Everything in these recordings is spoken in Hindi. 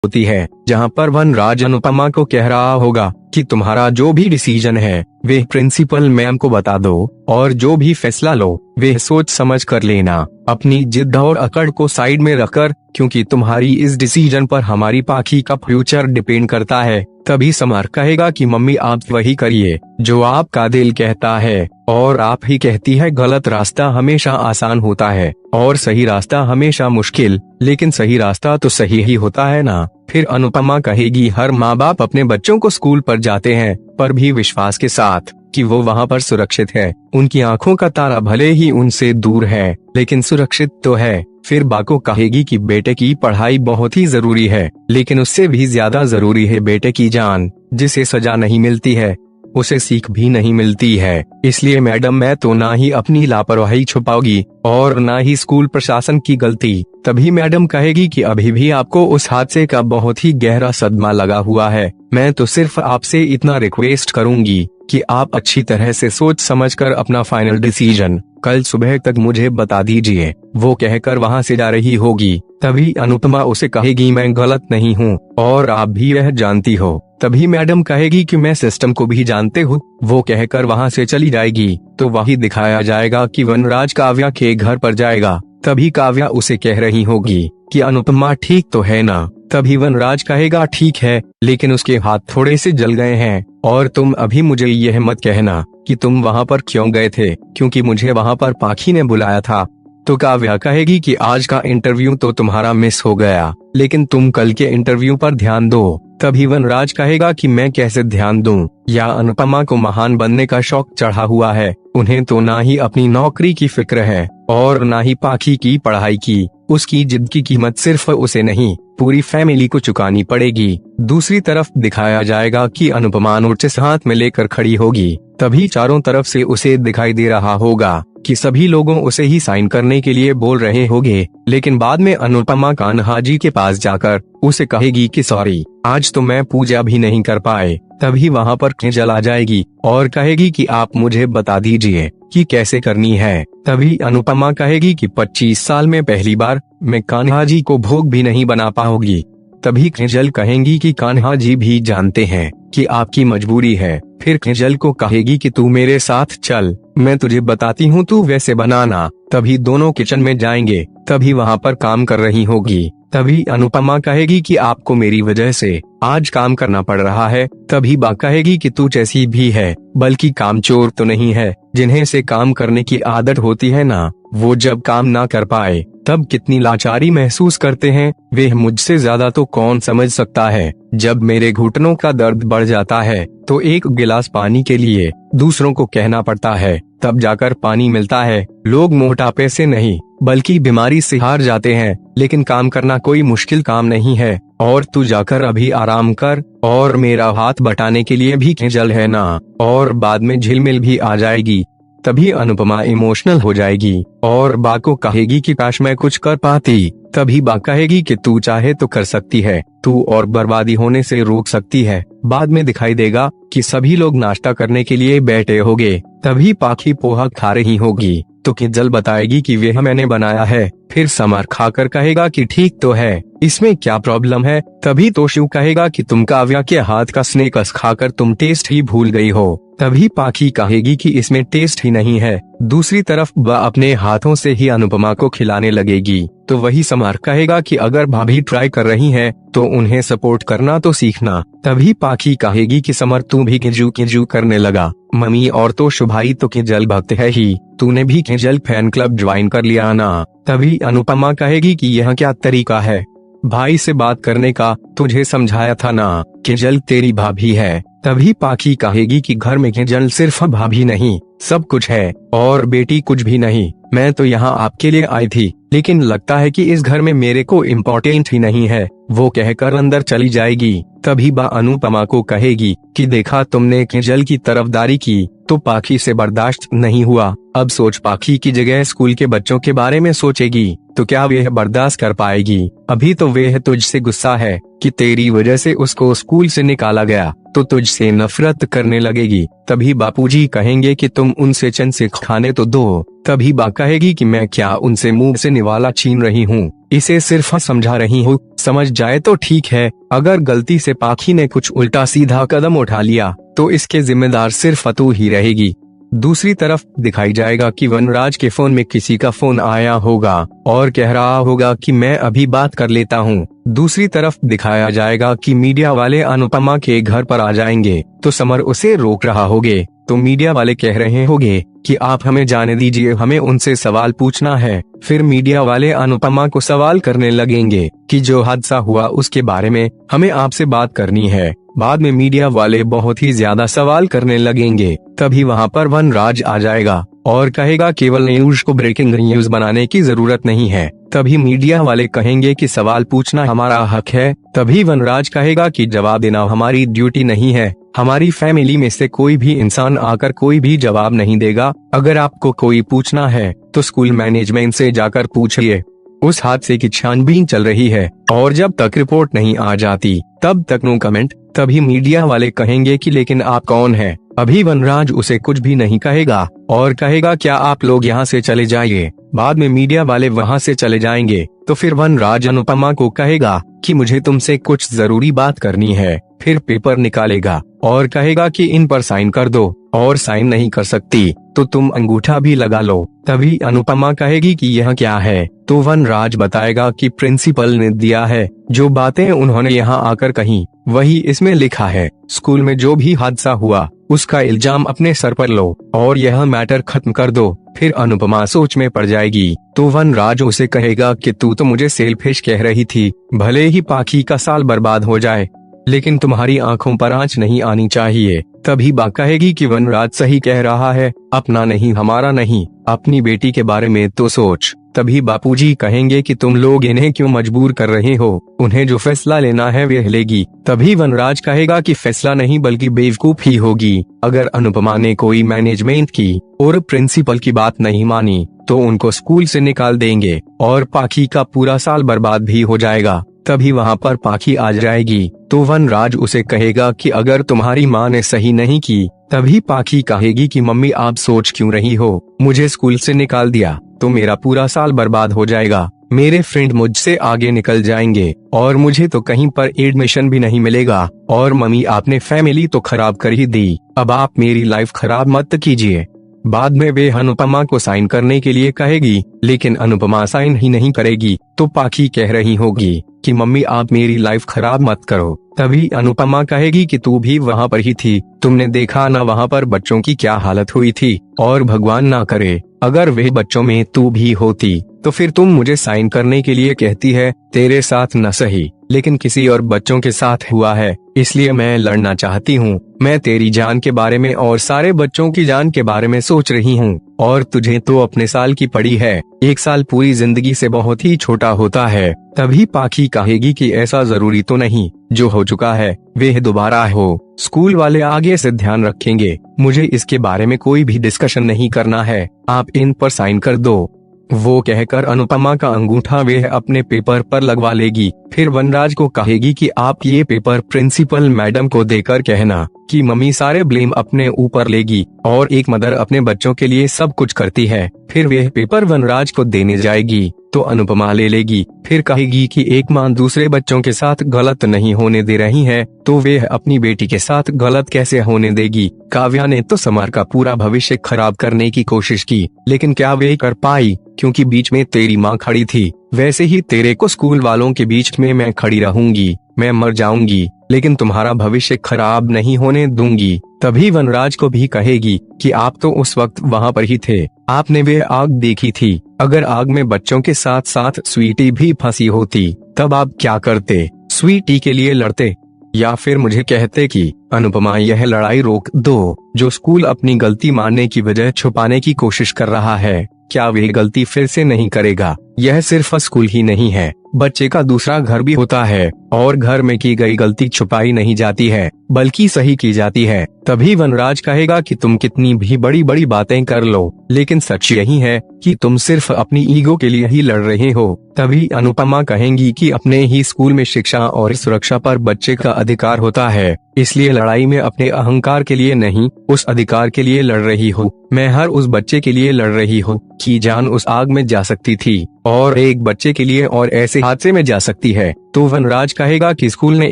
होती है, जहां पर वनराज अनुपमा को कह रहा होगा कि तुम्हारा जो भी डिसीजन है वे प्रिंसिपल मैम को बता दो और जो भी फैसला लो वे सोच समझ कर लेना, अपनी जिद और अकड़ को साइड में रखकर, क्योंकि तुम्हारी इस डिसीजन पर हमारी पाखी का फ्यूचर डिपेंड करता है। तभी समर कहेगा कि मम्मी आप वही करिए जो आपका दिल कहता है, और आप ही कहती है गलत रास्ता हमेशा आसान होता है और सही रास्ता हमेशा मुश्किल, लेकिन सही रास्ता तो सही ही होता है ना। फिर अनुपमा कहेगी हर माँ बाप अपने बच्चों को स्कूल पर जाते हैं पर भी विश्वास के साथ कि वो वहाँ पर सुरक्षित है। उनकी आंखों का तारा भले ही उनसे दूर है लेकिन सुरक्षित तो है। फिर बाको कहेगी कि बेटे की पढ़ाई बहुत ही जरूरी है, लेकिन उससे भी ज्यादा जरूरी है बेटे की जान, जिसे सजा नहीं मिलती है उसे सीख भी नहीं मिलती है। इसलिए मैडम मैं तो ना ही अपनी लापरवाही छुपाऊंगी और ना ही स्कूल प्रशासन की गलती। तभी मैडम कहेगी कि अभी भी आपको उस हादसे का बहुत ही गहरा सदमा लगा हुआ है, मैं तो सिर्फ आपसे इतना रिक्वेस्ट करूंगी कि आप अच्छी तरह से सोच समझकर अपना फाइनल डिसीजन कल सुबह तक मुझे बता दीजिए। वो कहकर वहाँ से जा रही होगी। तभी अनुपमा उसे कहेगी मैं गलत नहीं हूँ और आप भी यह जानती हो। तभी मैडम कहेगी कि मैं सिस्टम को भी जानते हूँ। वो कहकर वहाँ से चली जाएगी। तो वही दिखाया जाएगा कि वनराज काव्या के घर पर जाएगा। तभी काव्या उसे कह रही होगी कि अनुपमा ठीक तो है ना। तभी वनराज कहेगा ठीक है, लेकिन उसके हाथ थोड़े से जल गए हैं और तुम अभी मुझे यह मत कहना कि तुम वहाँ पर क्यों गए थे, क्योंकि मुझे वहाँ पर पाखी ने बुलाया था। तो काव्या कहेगी कि आज का इंटरव्यू तो तुम्हारा मिस हो गया, लेकिन तुम कल के इंटरव्यू पर ध्यान दो। तभी वनराज कहेगा कि मैं कैसे ध्यान दूं, या अनुपमा को महान बनने का शौक चढ़ा हुआ है। उन्हें तो ना ही अपनी नौकरी की फिक्र है और ना ही पाखी की पढ़ाई की। उसकी जिद की कीमत सिर्फ उसे नहीं पूरी फैमिली को चुकानी पड़ेगी। दूसरी तरफ दिखाया जाएगा कि अनुपमा नोटिस हाथ में लेकर खड़ी होगी। तभी चारों तरफ से उसे दिखाई दे रहा होगा कि सभी लोगों उसे ही साइन करने के लिए बोल रहे होंगे, लेकिन बाद में अनुपमा कान्हा जी के पास जाकर उसे कहेगी कि सॉरी आज तो मैं पूजा भी नहीं कर पाए। तभी वहाँ पर किंजल आ जाएगी और कहेगी कि आप मुझे बता दीजिए कि कैसे करनी है। तभी अनुपमा कहेगी कि 25 साल में पहली बार मैं कान्हा जी को भोग भी नहीं बना पाऊंगी। तभी किंजल कहेंगी कि कान्हा जी भी जानते हैं कि आपकी मजबूरी है। फिर किंजल को कहेगी कि तू मेरे साथ चल, मैं तुझे बताती हूँ तू वैसे बनाना। तभी दोनों किचन में जाएंगे। तभी वहाँ पर काम कर रही होगी। तभी अनुपमा कहेगी कि आपको मेरी वजह से आज काम करना पड़ रहा है। तभी बा कहेगी कि तू जैसी भी है बल्कि कामचोर तो नहीं है। जिन्हें से काम करने की आदत होती है ना, वो जब काम ना कर पाए तब कितनी लाचारी महसूस करते हैं वे मुझसे ज्यादा तो कौन समझ सकता है। जब मेरे घुटनों का दर्द बढ़ जाता है तो एक गिलास पानी के लिए दूसरों को कहना पड़ता है, तब जाकर पानी मिलता है। लोग मोटापे से नहीं बल्कि बीमारी से हार जाते हैं, लेकिन काम करना कोई मुश्किल काम नहीं है। और तू जाकर अभी आराम कर, और मेरा हाथ बटाने के लिए भी किंजल है ना, और बाद में झिलमिल भी आ जाएगी। तभी अनुपमा इमोशनल हो जाएगी और बा को कहेगी कि काश मैं कुछ कर पाती। तभी बा कहेगी कि तू चाहे तो कर सकती है, तू और बर्बादी होने से रोक सकती है। बाद में दिखाई देगा कि सभी लोग नाश्ता करने के लिए बैठे होंगे। तभी पाखी पोहा खा रही होगी तो किंजल बताएगी कि वह मैंने बनाया है। फिर समर खाकर कहेगा कि ठीक तो है, इसमें क्या प्रॉब्लम है। तभी तो शिव कहेगा कि तुम काव्या के हाथ का स्नेकस खाकर तुम टेस्ट ही भूल गई हो। तभी पाखी कहेगी कि इसमें टेस्ट ही नहीं है। दूसरी तरफ वह अपने हाथों से ही अनुपमा को खिलाने लगेगी। तो वही समर कहेगा कि अगर भाभी ट्राई कर रही है तो उन्हें सपोर्ट करना तो सीखना। तभी पाखी कहेगी कि समर तू भी किंजू किंजू करने लगा, मम्मी और तो शुभाई तो किंजल भक्त है ही, तूने भी किंजल फैन क्लब ज्वाइन कर लिया ना। तभी अनुपमा कहेगी कि यह क्या तरीका है भाई से बात करने का, तुझे समझाया था ना किंजल तेरी भाभी है। तभी पाखी कहेगी कि घर में किंजल सिर्फ भाभी नहीं सब कुछ है और बेटी कुछ भी नहीं। मैं तो यहाँ आपके लिए आई थी, लेकिन लगता है कि इस घर में मेरे को इम्पोर्टेंट ही नहीं है। वो कहकर अंदर चली जाएगी। तभी बा अनुपमा को कहेगी कि देखा तुमने किंजल की तरफदारी की तो पाखी से बर्दाश्त नहीं हुआ। अब सोच पाखी की जगह स्कूल के बच्चों के बारे में सोचेगी तो क्या वह बर्दाश्त कर पाएगी। अभी तो वह तुझसे गुस्सा है कि तेरी वजह से उसको स्कूल से निकाला गया, तो तुझसे नफरत करने लगेगी। तभी बापूजी कहेंगे कि तुम उनसे चंद से खाने तो दो। तभी बा कहेगी कि मैं क्या उनसे मुंह से निवाला छीन रही हूँ, इसे सिर्फ समझा रही हूँ, समझ जाए तो ठीक है। अगर गलती से पाखी ने कुछ उल्टा सीधा कदम उठा लिया तो इसके जिम्मेदार सिर्फ तू ही रहेगी। दूसरी तरफ दिखाई जाएगा कि वनराज के फोन में किसी का फोन आया होगा और कह रहा होगा कि मैं अभी बात कर लेता हूँ। दूसरी तरफ दिखाया जाएगा कि मीडिया वाले अनुपमा के घर पर आ जाएंगे तो समर उसे रोक रहा होगे। तो मीडिया वाले कह रहे होंगे कि आप हमें जाने दीजिए, हमें उनसे सवाल पूछना है। फिर मीडिया वाले अनुपमा को सवाल करने लगेंगे कि जो हादसा हुआ उसके बारे में हमें आपसे बात करनी है। बाद में मीडिया वाले बहुत ही ज्यादा सवाल करने लगेंगे। तभी वहाँ पर वनराज आ जाएगा और कहेगा केवल न्यूज को ब्रेकिंग न्यूज बनाने की जरूरत नहीं है। तभी मीडिया वाले कहेंगे कि सवाल पूछना हमारा हक है। तभी वनराज कहेगा कि जवाब देना हमारी ड्यूटी नहीं है। हमारी फैमिली में से कोई भी इंसान आकर कोई भी जवाब नहीं देगा। अगर आपको कोई पूछना है तो स्कूल मैनेजमेंट से जाकर पूछिए। उस हादसे की छानबीन चल रही है और जब तक रिपोर्ट नहीं आ जाती तब तक नो कमेंट। तभी मीडिया वाले कहेंगे कि लेकिन आप कौन हैं? अभी वनराज उसे कुछ भी नहीं कहेगा और कहेगा क्या आप लोग यहाँ से चले जाइए। बाद में मीडिया वाले वहाँ से चले जाएंगे तो फिर वनराज अनुपमा को कहेगा कि मुझे तुमसे कुछ जरूरी बात करनी है। फिर पेपर निकालेगा और कहेगा कि इन पर साइन कर दो, और साइन नहीं कर सकती तो तुम अंगूठा भी लगा लो। तभी अनुपमा कहेगी कि यह क्या है? तो वनराज बताएगा कि प्रिंसिपल ने दिया है, जो बातें उन्होंने यहाँ आकर कही वही इसमें लिखा है। स्कूल में जो भी हादसा हुआ उसका इल्जाम अपने सर पर लो और यह मैटर खत्म कर दो। फिर अनुपमा सोच में पड़ जाएगी तो वनराज उसे कहेगा कि तू तो मुझे सेल्फिश कह रही थी, भले ही पाखी का साल बर्बाद हो जाए लेकिन तुम्हारी आंखों पर आंच नहीं आनी चाहिए। तभी बा कहेगी कि वनराज सही कह रहा है, अपना नहीं हमारा नहीं, अपनी बेटी के बारे में तो सोच। तभी बापूजी कहेंगे कि तुम लोग इन्हें क्यों मजबूर कर रहे हो, उन्हें जो फैसला लेना है वह लेगी। तभी वनराज कहेगा कि फैसला नहीं बल्कि बेवकूफी होगी। अगर अनुपमा ने कोई मैनेजमेंट की और प्रिंसिपल की बात नहीं मानी तो उनको स्कूल से निकाल देंगे और पाखी का पूरा साल बर्बाद भी हो जाएगा। तभी वहाँ पर पाखी आ जाएगी तो वनराज उसे कहेगा कि अगर तुम्हारी माँ ने सही नहीं की। तभी पाखी कहेगी कि मम्मी आप सोच क्यों रही हो, मुझे स्कूल से निकाल दिया तो मेरा पूरा साल बर्बाद हो जाएगा, मेरे फ्रेंड मुझसे आगे निकल जाएंगे और मुझे तो कहीं पर एडमिशन भी नहीं मिलेगा। और मम्मी आपने फैमिली तो खराब कर ही दी, अब आप मेरी लाइफ खराब मत कीजिए। बाद में वे अनुपमा को साइन करने के लिए कहेगी लेकिन अनुपमा साइन ही नहीं करेगी तो पाखी कह रही होगी कि मम्मी आप मेरी लाइफ खराब मत करो। तभी अनुपमा कहेगी कि तू भी वहाँ पर ही थी, तुमने देखा ना वहाँ पर बच्चों की क्या हालत हुई थी, और भगवान ना करे अगर वे बच्चों में तू भी होती तो फिर तुम मुझे साइन करने के लिए कहती है। तेरे साथ न सही लेकिन किसी और बच्चों के साथ हुआ है, इसलिए मैं लड़ना चाहती हूँ। मैं तेरी जान के बारे में और सारे बच्चों की जान के बारे में सोच रही हूँ और तुझे तो अपने साल की पड़ी है, एक साल पूरी जिंदगी से बहुत ही छोटा होता है। तभी पाखी कहेगी कि ऐसा जरूरी तो नहीं, जो हो चुका है वह दोबारा हो, स्कूल वाले आगे से ध्यान रखेंगे, मुझे इसके बारे में कोई भी डिस्कशन नहीं करना है, आप इन पर साइन कर दो। वो कहकर अनुपमा का अंगूठा वह अपने पेपर पर लगवा लेगी। फिर वनराज को कहेगी कि आप ये पेपर प्रिंसिपल मैडम को देकर कहना कि मम्मी सारे ब्लेम अपने ऊपर लेगी और एक मदर अपने बच्चों के लिए सब कुछ करती है। फिर वह पेपर वनराज को देने जाएगी तो अनुपमा ले लेगी। फिर कहेगी कि एक माँ दूसरे बच्चों के साथ गलत नहीं होने दे रही है तो वह अपनी बेटी के साथ गलत कैसे होने देगी। काव्या ने तो समर का पूरा भविष्य खराब करने की कोशिश की लेकिन क्या वे कर पाई, क्योंकि बीच में तेरी माँ खड़ी थी। वैसे ही तेरे को स्कूल वालों के बीच में मैं खड़ी रहूंगी, मैं मर जाऊंगी लेकिन तुम्हारा भविष्य खराब नहीं होने दूंगी। तभी वनराज को भी कहेगी कि आप तो उस वक्त वहाँ पर ही थे, आपने वे आग देखी थी, अगर आग में बच्चों के साथ साथ स्वीटी भी फंसी होती तब आप क्या करते, स्वीटी के लिए लड़ते या फिर मुझे कहते कि अनुपमा यह लड़ाई रोक दो, जो स्कूल अपनी गलती मानने की वजह छुपाने की कोशिश कर रहा है, क्या वे गलती फिर से नहीं करेगा। यह सिर्फ स्कूल ही नहीं है, बच्चे का दूसरा घर भी होता है और घर में की गई गलती छुपाई नहीं जाती है बल्कि सही की जाती है। तभी वनराज कहेगा कि तुम कितनी भी बड़ी बड़ी बातें कर लो लेकिन सच यही है कि तुम सिर्फ अपनी ईगो के लिए ही लड़ रहे हो। तभी अनुपमा कहेंगी कि अपने ही स्कूल में शिक्षा और सुरक्षा पर बच्चे का अधिकार होता है, इसलिए लड़ाई में अपने अहंकार के लिए नहीं, उस अधिकार के लिए लड़ रही हो। मैं हर उस बच्चे के लिए लड़ रही हूँ की जान उस आग में जा सकती थी और एक बच्चे के लिए और ऐसे हादसे में जा सकती है। तो वनराज कहेगा कि स्कूल ने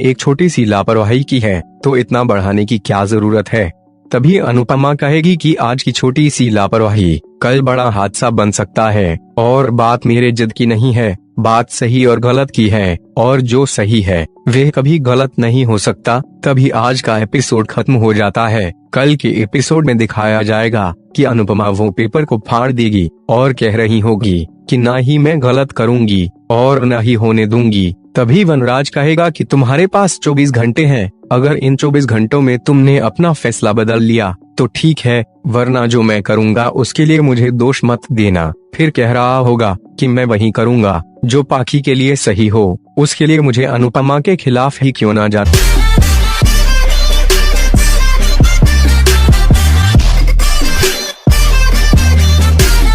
एक छोटी सी लापरवाही की है, तो इतना बढ़ाने की क्या जरूरत है। तभी अनुपमा कहेगी कि आज की छोटी सी लापरवाही कल बड़ा हादसा बन सकता है, और बात मेरे जिद की नहीं है, बात सही और गलत की है, और जो सही है वह कभी गलत नहीं हो सकता। तभी आज का एपिसोड खत्म हो जाता है। कल के एपिसोड में दिखाया जाएगा कि अनुपमा वो पेपर को फाड़ देगी और कह रही होगी कि ना ही मैं गलत करूंगी और न ही होने दूंगी। तभी वनराज कहेगा कि तुम्हारे पास 24 घंटे हैं, अगर इन 24 घंटों में तुमने अपना फैसला बदल लिया तो ठीक है, वरना जो मैं करूंगा उसके लिए मुझे दोष मत देना। फिर कह रहा होगा कि मैं वही करूंगा जो पाखी के लिए सही हो, उसके लिए मुझे अनुपमा के खिलाफ ही क्यों ना जाता।